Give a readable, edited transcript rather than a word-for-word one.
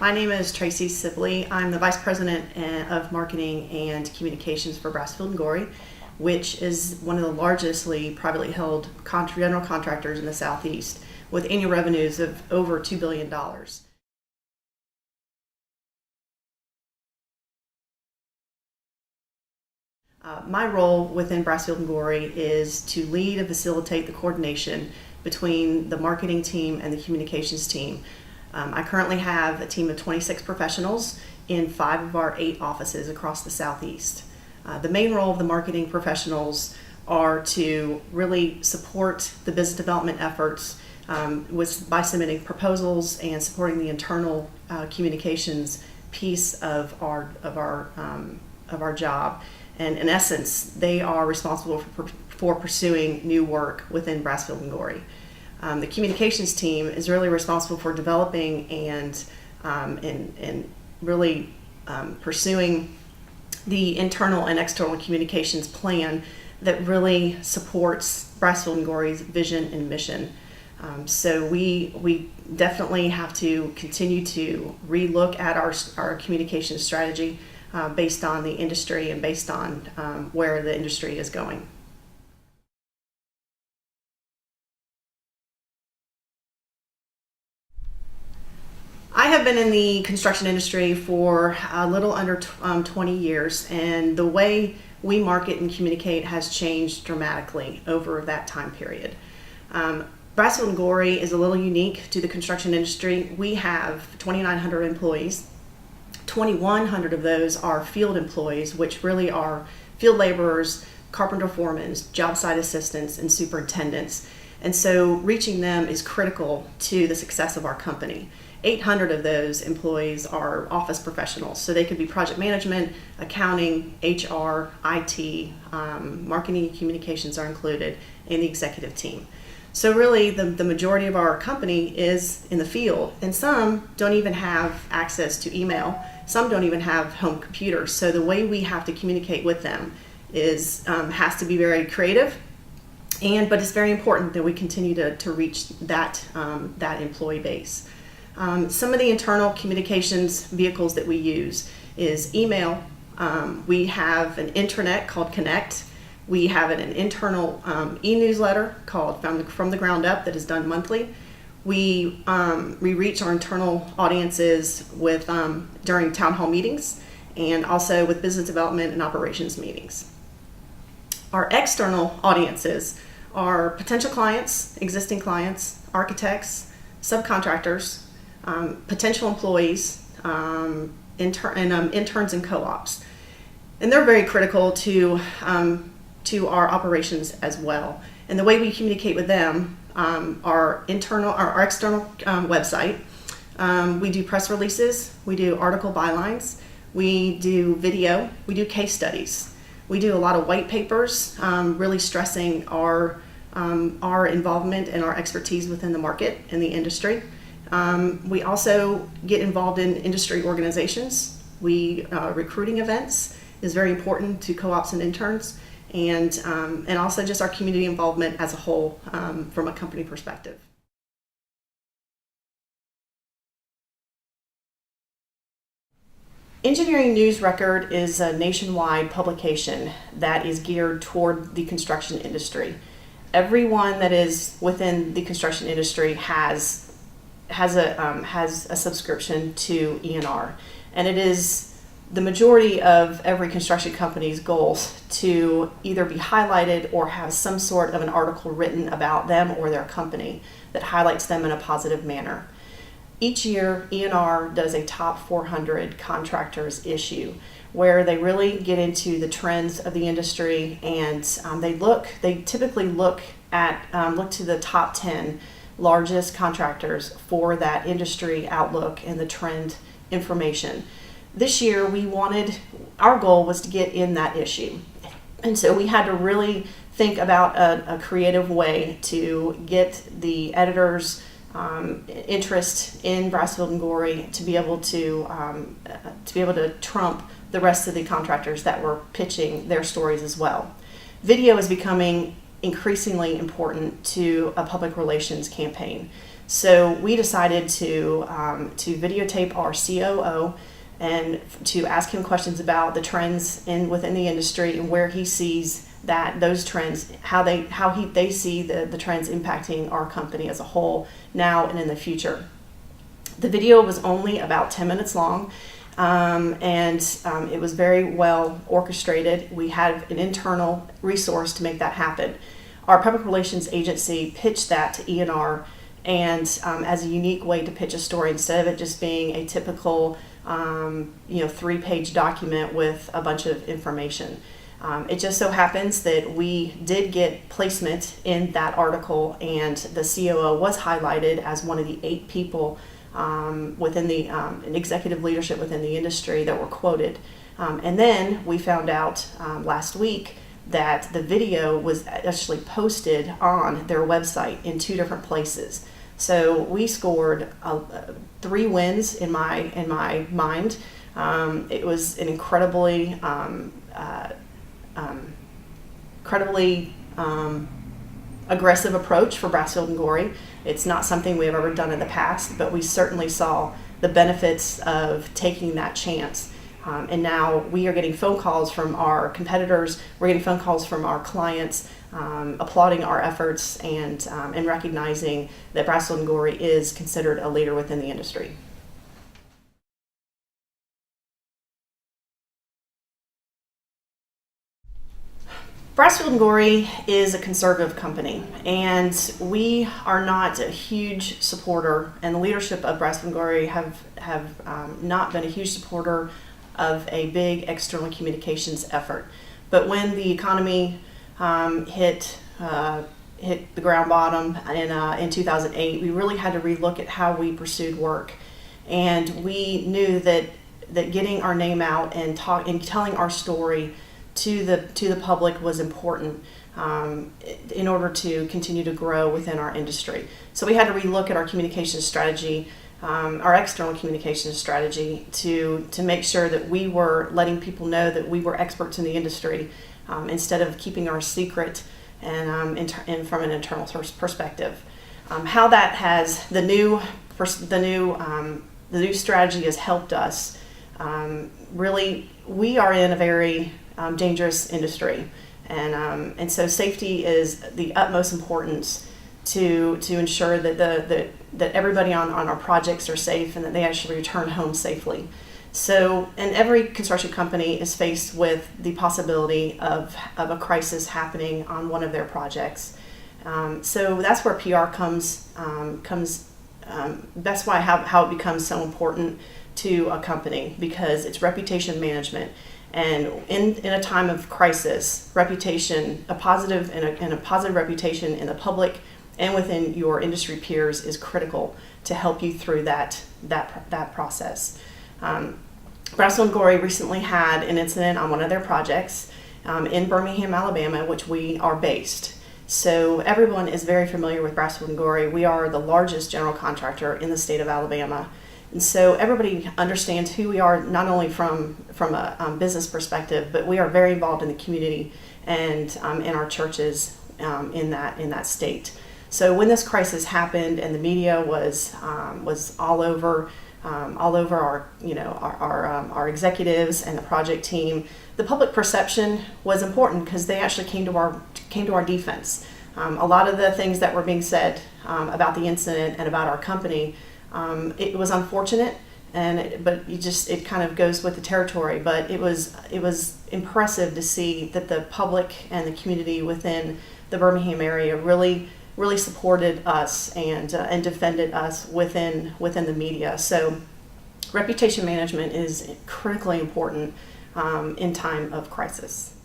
My name is Tracy Sibley. I'm the Vice President of Marketing and Communications for Brassfield and Gorey, which is one of the largestly privately held general contractors in the Southeast, with annual revenues of over $2 billion. My role within Brassfield and Gorey is to lead and facilitate the coordination between the marketing team and the communications team. I currently have a team of 26 professionals in 5 of our 8 offices across the Southeast. The main role of the marketing professionals are to really support the business development efforts by submitting proposals and supporting the internal communications piece of our job. And in essence, they are responsible for pursuing new work within Brassfield and Gorey. The communications team is really responsible for developing and really pursuing the internal and external communications plan that really supports Brassfield and Gorey's vision and mission. So we definitely have to continue to relook at our communication strategy based on the industry and based on where the industry is going. I have been in the construction industry for a little under 20 years, and the way we market and communicate has changed dramatically over that time period. Brassfield and Gorey is a little unique to the construction industry. We have 2,900 employees. 2,100 of those are field employees, which really are field laborers, carpenter foremen, job site assistants, and superintendents. And so reaching them is critical to the success of our company. 800 of those employees are office professionals, so they could be project management, accounting, HR, IT, marketing and communications are included, and the executive team. So really the majority of our company is in the field, and some don't even have access to email. Some don't even have home computers. So the way we have to communicate with them has to be very creative, but it's very important that we continue to reach that employee base. Some of the internal communications vehicles that we use is email. We have an intranet called Connect. We have an internal e-newsletter called From the Ground Up that is done monthly. We reach our internal audiences during town hall meetings and also with business development and operations meetings. Our external audiences are potential clients, existing clients, architects, subcontractors, potential employees, interns and co-ops. And they're very critical to our operations as well. And the way we communicate with them, our external website, we do press releases, we do article bylines, we do video, we do case studies, we do a lot of white papers, really stressing our involvement and our expertise within the market and the industry. We also get involved in industry organizations. Recruiting events is very important to co-ops and interns, and also just our community involvement as a whole from a company perspective. Engineering News Record is a nationwide publication that is geared toward the construction industry. Everyone that is within the construction industry has a subscription to ENR, and it is the majority of every construction company's goals to either be highlighted or have some sort of an article written about them or their company that highlights them in a positive manner. Each year, ENR does a top 400 contractors issue where they really get into the trends of the industry, and they typically look to the top 10 largest contractors for that industry outlook and the trend information. This year our goal was to get in that issue. And so we had to really think about a creative way to get the editors' interest in Brassfield and Gorey to be able to trump the rest of the contractors that were pitching their stories as well. Video is becoming increasingly important to a public relations campaign. So we decided to videotape our COO and to ask him questions about the trends within the industry and where he sees that those trends, how they see the trends impacting our company as a whole now and in the future. The video was only about 10 minutes long, and it was very well orchestrated. We had an internal resource to make that happen. Our public relations agency pitched that to E&R and as a unique way to pitch a story instead of it just being a typical 3-page document with a bunch of information. It just so happens that we did get placement in that article, and the COO was highlighted as one of the 8 people within the executive leadership within the industry that were quoted. And then we found out last week that the video was actually posted on their website in 2 different places. So we scored 3 wins in my mind. It was an incredibly aggressive approach for Brassfield and Gorey. It's not something we have ever done in the past, but we certainly saw the benefits of taking that chance. And now we are getting phone calls from our competitors. We're getting phone calls from our clients applauding our efforts and recognizing that Brassfield and Gorey is considered a leader within the industry. Brassfield and Gorey is a conservative company, and we are not a huge supporter, and the leadership of Brassfield and Gorey have not been a huge supporter of a big external communications effort. But when the economy hit the ground bottom in 2008, we really had to relook at how we pursued work, and we knew that getting our name out and telling our story to the public was important in order to continue to grow within our industry. So we had to relook at our communications strategy, our external communications strategy, to make sure that we were letting people know that we were experts in the industry instead of keeping our secret and from an internal perspective. How that has the new strategy has helped us. Really, we are in a very dangerous industry, and so safety is the utmost importance to ensure that everybody on our projects are safe and that they actually return home safely. So, and every construction company is faced with the possibility of a crisis happening on one of their projects. So that's where PR comes. That's why how it becomes so important to a company, because it's reputation management. And in a time of crisis, reputation, a positive reputation in the public and within your industry peers is critical to help you through that process. Brassfield and Gorey recently had an incident on one of their projects in Birmingham, Alabama, which we are based. So everyone is very familiar with Brassfield and Gorey. We are the largest general contractor in the state of Alabama. And so everybody understands who we are, not only from a business perspective, but we are very involved in the community and in our churches in that state. So when this crisis happened and the media was all over our executives and the project team, the public perception was important because they actually came to our defense. A lot of the things that were being said about the incident and about our company. It was unfortunate, but it kind of goes with the territory. But it was impressive to see that the public and the community within the Birmingham area really supported us and defended us within the media. So reputation management is critically important in time of crisis.